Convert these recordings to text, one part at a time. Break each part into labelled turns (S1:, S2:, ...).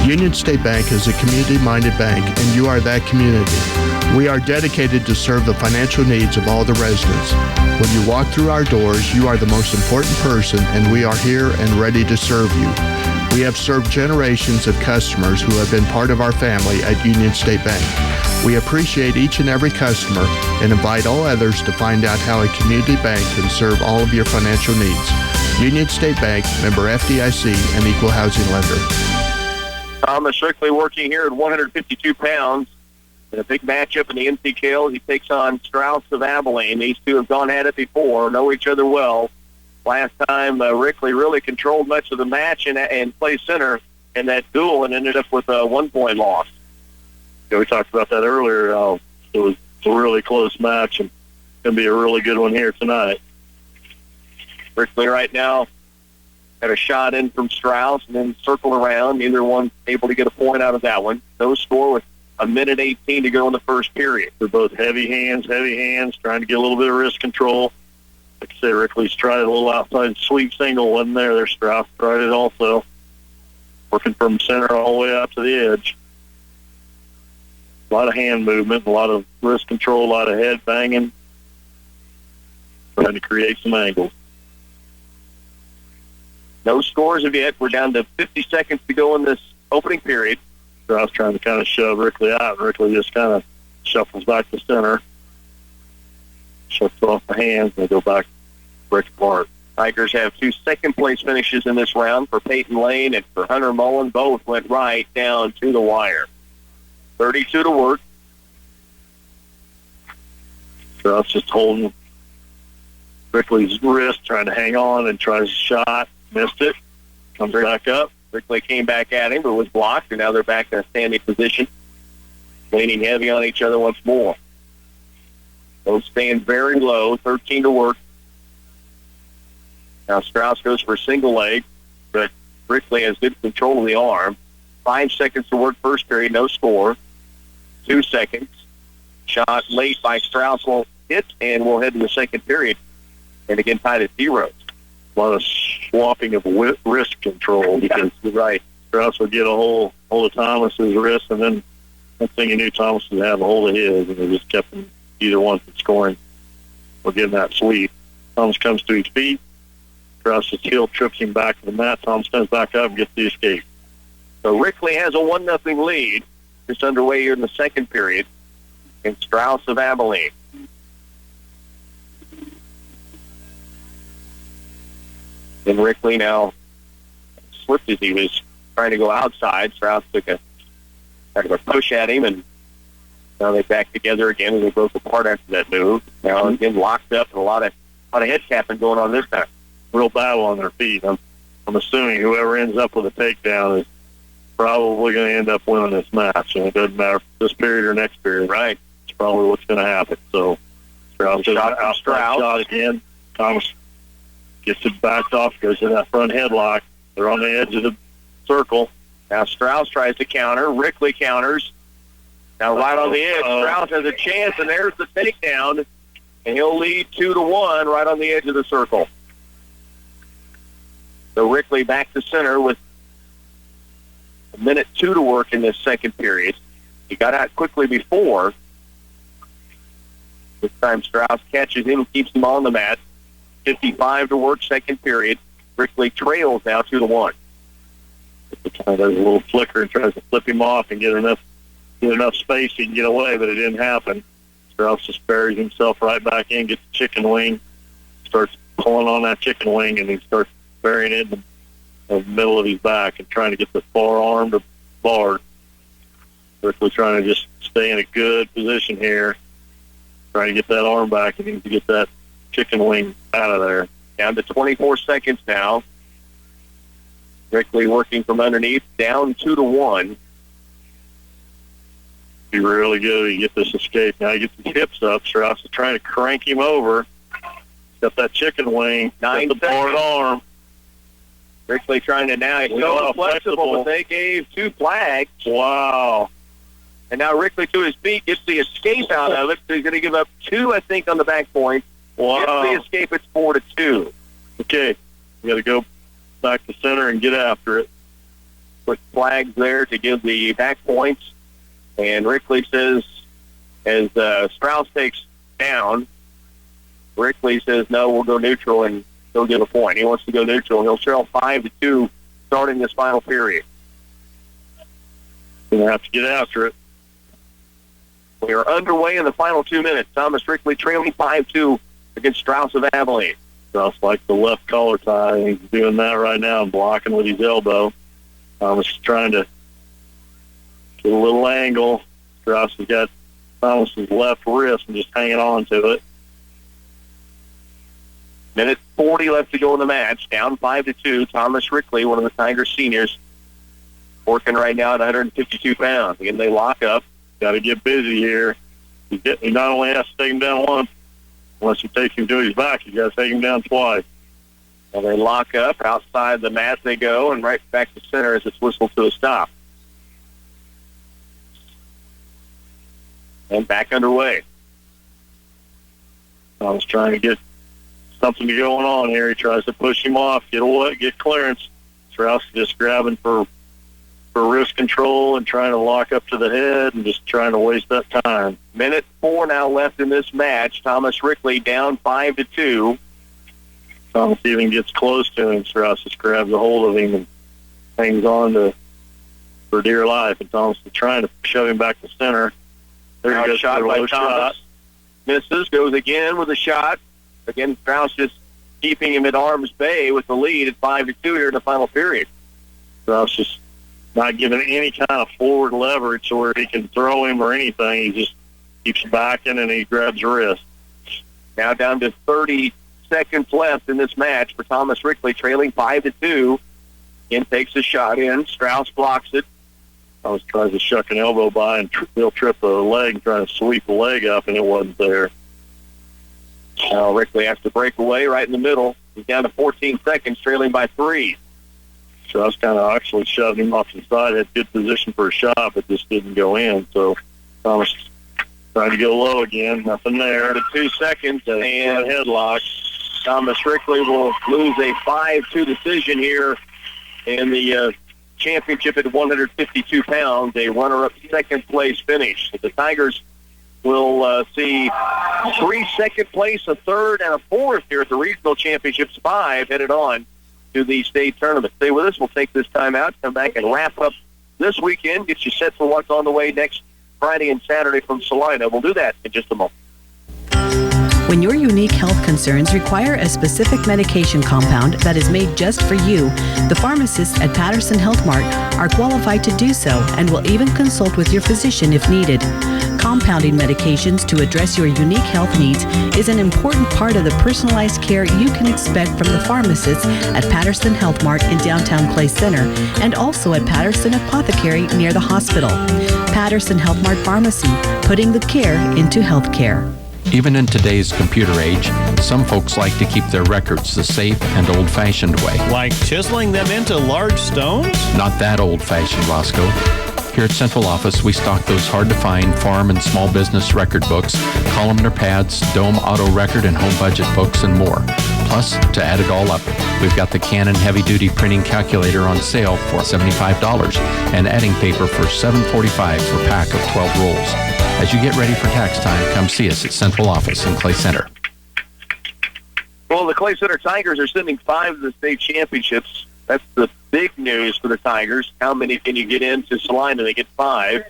S1: Union State Bank is a community-minded bank, and you are that community. We are dedicated to serve the financial needs of all the residents. When you walk through our doors, you are the most important person, and we are here and ready to serve you. We have served generations of customers who have been part of our family at Union State Bank. We appreciate each and every customer and invite all others to find out how a community bank can serve all of your financial needs. Union State Bank, member FDIC, and equal housing lender.
S2: Thomas Rickley working here at 152 pounds. In a big matchup in the NCKL, he takes on Strauss of Abilene. These two have gone at it before, know each other well. Last time, Rickley really controlled much of the match and played center in that duel and ended up with a 1-point loss.
S3: Yeah, we talked about that earlier. It was a really close match and going to be a really good one here tonight.
S2: Rickley right now had a shot in from Strauss and then circled around. Neither one able to get a point out of that one. No score with a minute 18 to go in the first period.
S3: They're both heavy hands, trying to get a little bit of wrist control. Like I say, Rickley's tried a little outside sweep single, wasn't there. Strauss tried it also. Working from center all the way out to the edge. A lot of hand movement, a lot of wrist control, a lot of head banging. Trying to create some angles.
S2: No scores of yet. We're down to 50 seconds to go in this opening period.
S3: Strauss trying to kind of shove Rickley out, and Rickley just kind of shuffles back to center. Shuts off the hands, and they go back to break apart.
S2: Tigers have 2 second-place finishes in this round for Peyton Lane and for Hunter Mullen. Both went right down to the wire. 32 to work.
S3: Strauss just holding Rickley's wrist, trying to hang on and tries a shot. Missed it. Comes back up.
S2: Rickley came back at him, but was blocked, and now they're back in a standing position, leaning heavy on each other once more. Both stand very low, 13 to work. Now Strauss goes for a single leg, but Rickley has good control of the arm. 5 seconds to work first period, no score. 2 seconds. Shot late by Strauss will hit, and we'll head to the second period. And again, tied at 0.
S3: A lot of swapping of wrist control because
S2: right.
S3: Strauss would get a hold of Thomas's wrist, and then next thing you knew, Thomas would have a hold of his, and they just kept him either one from scoring or getting that sweep. Thomas comes to his feet. Strauss's heel trips him back to the mat. Thomas comes back up and gets the escape.
S2: So Rickley has a 1-0 lead. Just underway here in the second period. And Strauss of Abilene. And Rickley now slipped as he was trying to go outside. Strauss took a kind of a push at him, and now they're back together again, and they broke apart after that move. Now again locked up, and a lot of head tapping going on this time.
S3: Real battle on their feet. I'm assuming whoever ends up with a takedown is probably going to end up winning this match, and it doesn't matter if this period or next period.
S2: Right.
S3: It's probably what's going to happen. So Strauss shot again. Thomas gets it backed off, goes to that front headlock. They're on the edge of the circle.
S2: Now Strauss tries to counter. Rickley counters. Now right on the edge, Strauss has a chance, and there's the takedown. And he'll lead 2-1 right on the edge of the circle. So Rickley back to center with a minute 2 to work in this second period. He got out quickly before. This time Strauss catches him and keeps him on the mat. 55 to work, second period. Rickley trails now 2-1.
S3: Kind of does a little flicker and tries to flip him off and get enough space he can get away, but it didn't happen. Strauss just buries himself right back in, gets the chicken wing, starts pulling on that chicken wing, and he starts burying it in the middle of his back and trying to get the forearm to bar. Rickley trying to just stay in a good position here, trying to get that arm back. He needs to get that chicken wing out of there.
S2: Down to 24 seconds now. Rickley working from underneath, down 2-1.
S3: Be really good to get this escape. Now he gets his hips up. Strauss is trying to crank him over. Got that chicken wing.
S2: 9
S3: got the barred arm.
S2: Rickley trying to now, he's so flexible, but they gave 2 flags.
S3: Wow.
S2: And now Rickley to his feet gets the escape out of it. So he's going to give up 2, I think, on the back point.
S3: Wow.
S2: Gets the escape, it's 4-2.
S3: Okay. We got to go back to center and get after it.
S2: put flags there to give the back points. And Rickley says, as Strauss takes down, Rickley says, no, we'll go neutral, and he'll get a point. He wants to go neutral. He'll trail 5-2 starting this final period.
S3: Going to have to get after it.
S2: We are underway in the final 2 minutes. Thomas Rickley trailing 5-2 against Strauss of Abilene.
S3: Strauss likes the left collar tie. He's doing that right now and blocking with his elbow. Thomas is trying to get a little angle. Strauss has got Thomas's left wrist and just hanging on to it.
S2: Minute 40 left to go in the match. Down 5-2. Thomas Rickley, one of the Tigers seniors, working right now at 152 pounds. Again, they lock up.
S3: Got to get busy here. He not only has to take him down once, unless he takes him to his back, he's got to take him down twice.
S2: And they lock up. Outside the mat they go, and right back to center as it's whistled to a stop. And back underway.
S3: I was trying to get something going on here. He tries to push him off, get away, get clearance. Strauss just grabbing for wrist control and trying to lock up to the head and just trying to waste that time.
S2: Minute 4 now left in this match. Thomas Rickley down 5-2.
S3: Thomas even gets close to him. Strauss just grabs a hold of him and hangs on for dear life. And Thomas is trying to shove him back to center. There he goes,
S2: shot by Thomas.
S3: Shot.
S2: Misses, goes again with a shot. Again, Strauss just keeping him at arm's bay with the lead at 5-2 here in the final period.
S3: Strauss just not giving any kind of forward leverage where he can throw him or anything. He just keeps backing and he grabs the wrist.
S2: Now down to 30 seconds left in this match for Thomas Rickley, trailing 5-2. Again, takes a shot in. Strauss blocks it.
S3: Thomas tries to shuck an elbow by and he'll trip a leg, trying to sweep the leg up, and it wasn't there.
S2: Now Rickley has to break away right in the middle. He's down to 14 seconds, trailing by 3.
S3: Strauss kind of actually shoved him off to the side, had good position for a shot, but just didn't go in. So Thomas trying to go low again, nothing there.
S2: To 2 seconds, and
S3: headlock.
S2: Thomas Rickley will lose a 5-2 decision here in the championship at 152 pounds, a runner-up second place finish. The Tigers will see 3 second place, a third, and a fourth here at the regional championships. 5 headed on to the state tournament. Stay with us. We'll take this time out, come back and wrap up this weekend, get you set for what's on the way next Friday and Saturday from Salina. We'll do that in just a moment.
S4: When your unique health concerns require a specific medication compound that is made just for you, the pharmacists at Patterson Health Mart are qualified to do so and will even consult with your physician if needed. Compounding medications to address your unique health needs is an important part of the personalized care you can expect from the pharmacists at Patterson Health Mart in downtown Clay Center and also at Patterson Apothecary near the hospital. Patterson Health Mart Pharmacy, putting the care into health care.
S5: Even in today's computer age, some folks like to keep their records the safe and old-fashioned way.
S6: Like chiseling them into large stones?
S5: Not that old-fashioned, Roscoe. Here at Central Office, we stock those hard-to-find farm and small business record books, columnar pads, dome auto record and home budget books, and more. Plus, to add it all up, we've got the Canon heavy-duty printing calculator on sale for $75 and adding paper for $7.45 per pack of 12 rolls. As you get ready for tax time, come see us at Central Office in Clay Center.
S2: Well, the Clay Center Tigers are sending 5 to the state championships. That's the big news for the Tigers. How many can you get into Salina? They get 5.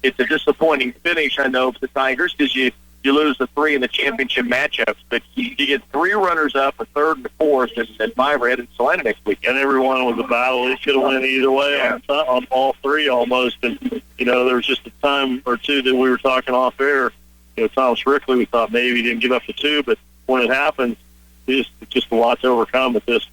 S2: It's a disappointing finish, I know, for the Tigers because you lose the 3 in the championship matchups. But you get 3 runners-up, a third and a fourth, and 5 are headed to Salina next week.
S3: And everyone was a battle. It could have went either way on all 3 almost. And, there was just a time or two that we were talking off air. Thomas Rickley, we thought maybe he didn't give up the 2, but when it happens, it's just a lot to overcome at this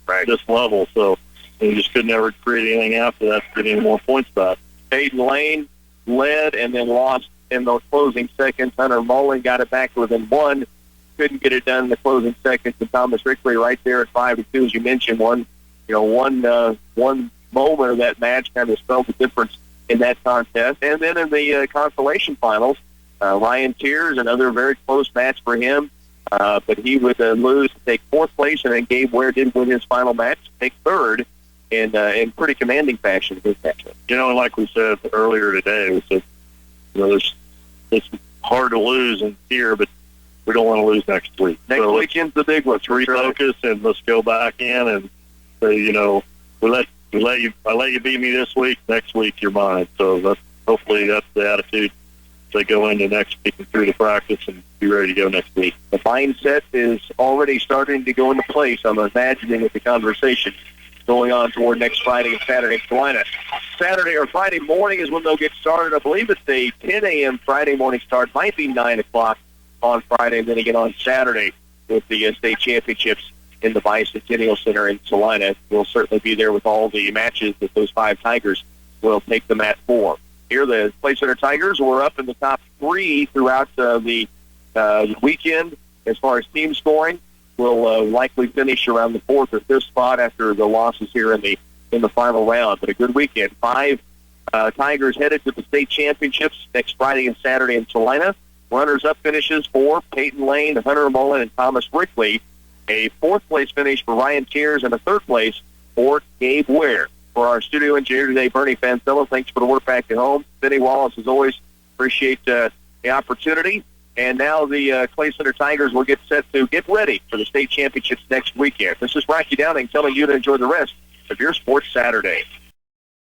S3: level. So you just could never create anything after that to get any more points back.
S2: Peyton Lane led and then lost in those closing seconds. Hunter Mullen got it back within 1. Couldn't get it done in the closing seconds. And Thomas Rickley right there at 5-2, as you mentioned, one moment of that match kind of spelled the difference in that contest. And then in the consolation finals, Ryan Tears, another very close match for him. But he would lose to take 4th place, and then Gabe Ware did win his final match to take 3rd in pretty commanding fashion this matchup.
S3: You know, and like we said earlier today, we said, you know, it's hard to lose in here, but we don't want to lose next week.
S2: Next weekend's the big one.
S3: Let's refocus and let's go back in and say, you know, I let you beat me this week. Next week you're mine. So hopefully that's the attitude they go into next week and through the practice and be ready to go next week.
S2: The mindset is already starting to go into place. I'm imagining with the conversation going on toward next Friday and Saturday in Salina. Saturday or Friday morning is when they'll get started. I believe it's a 10 a.m. Friday morning start. Might be 9 o'clock on Friday, and then again on Saturday with the state championships in the Bicentennial Center in Salina. We'll certainly be there with all the matches that those 5 Tigers will take the mat for. Here, the Clay Center Tigers were up in the top 3 throughout the weekend as far as team scoring. Will likely finish around the 4th or 5th spot after the losses here in the final round. But a good weekend. 5 Tigers headed to the state championships next Friday and Saturday in Salina. Runners-up finishes for Peyton Lane, Hunter Mullen, and Thomas Rickley. A 4th place finish for Ryan Tears and a 3rd place for Gabe Ware. For our studio engineer today, Bernie Fancello, thanks for the work back at home. Benny Wallace, as always, appreciate the opportunity. And now the Clay Center Tigers will get set to get ready for the state championships next weekend. This is Rocky Downing telling you to enjoy the rest of your Sports Saturday.